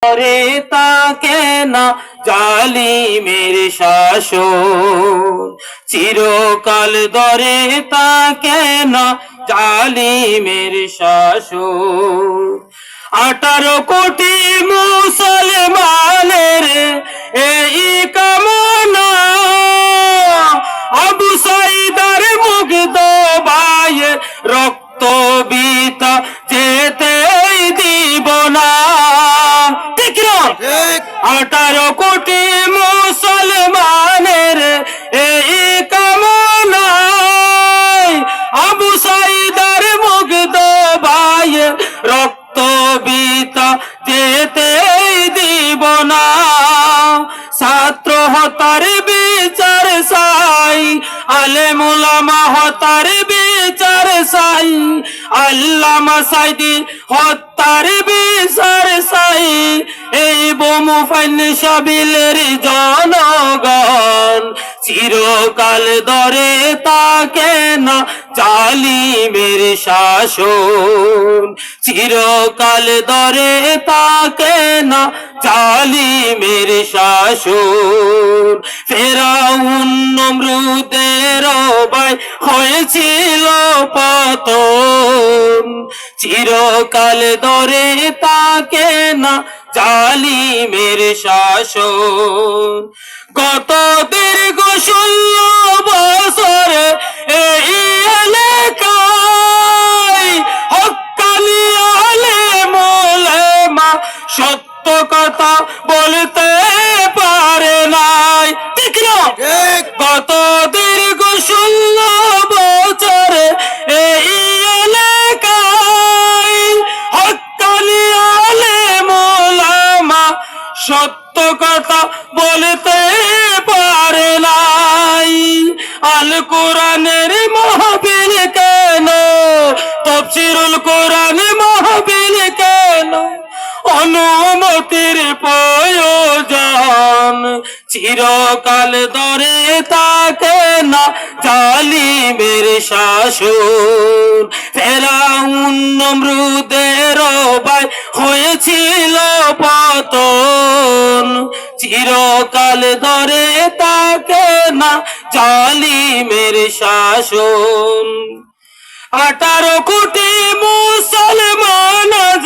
ধরে তাকে না জালিমের শাসন, চিরকাল ধরে তাকে না জালিমের শাসন। 18 কোটি মুসলমানের এই কামনা, আবু সাইদার মুগ্ধ ভাইয়ের রক্ত বিতা যেতেই দিব না। ঠিক না? 18 কোটি মুসলমানের এই কামনা, আবু সাইদার মুগ্ধ ভাইয়ের রক্ত বিতা যেতেই দিব না। ছাত্র হতার বিচার চাই, আলেম উলামা হতার বিচার চাই, আল্লামা সাইদি হত্যার বিচার চাই। এই বোমু ফাইন সাবিলের জনগণ চিরকাল ধরে তাকে না জালিমের শাসন, চিরকাল ধরে তাকে না জালিমের শাসন। ফেরাউন নমরুদের ভাই হয়েছিল পতন, চিরকাল ধরে তাকে না জালিমের শাসন। গত দীর্ঘ 16 বছর এই এলাকায় হক্কানি আলেম উলামা সত্য কথা বলতে পারে নাই। ঠিক না? গত দীর্ঘ 16 বছর এই এলাকায় হক্কানি আলেম উলামা সত্য কথা বলতে পারে নাই। আল কোরআনের মাহফিল কেন, তাফসীরুল কোরআন মাহফিল কেন, অনুমতির প্রয়োজন, চিরকাল ধরে তাকে না জালিমের শাসন। ফেরাউন নমরুদের ভাই হয়েছিল পতন, চিরকাল ধরে তাকে না জালিমের শাসন। 18 কোটি মুসলমান আজ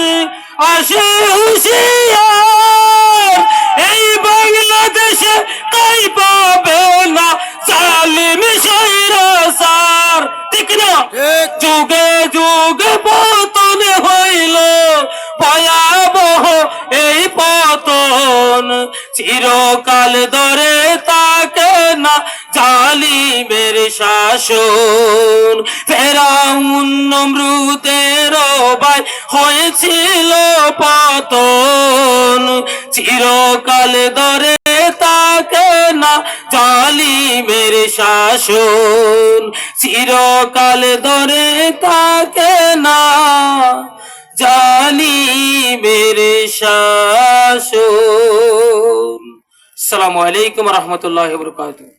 আসে হুঁশিয়ার, এই বাংলাদেশে তাই পাবে না জালিম স্বৈরাচার। ঠিক না? যুগে যুগে পতন হইল, ভয়াবহ এই পতন, চিরকাল ধরে তাকে না জালিমের শাসন। ফেরাউন নমরুদের ভাই হয়েছিল পতন, চিরকাল ধরে তাকে না জালিমের শাসন, চিরকাল ধরে তাকে না জালিমের শাসন। আসসালামু আলাইকুম ওয়া রাহমাতুল্লাহি ওয়া বারাকাতুহু।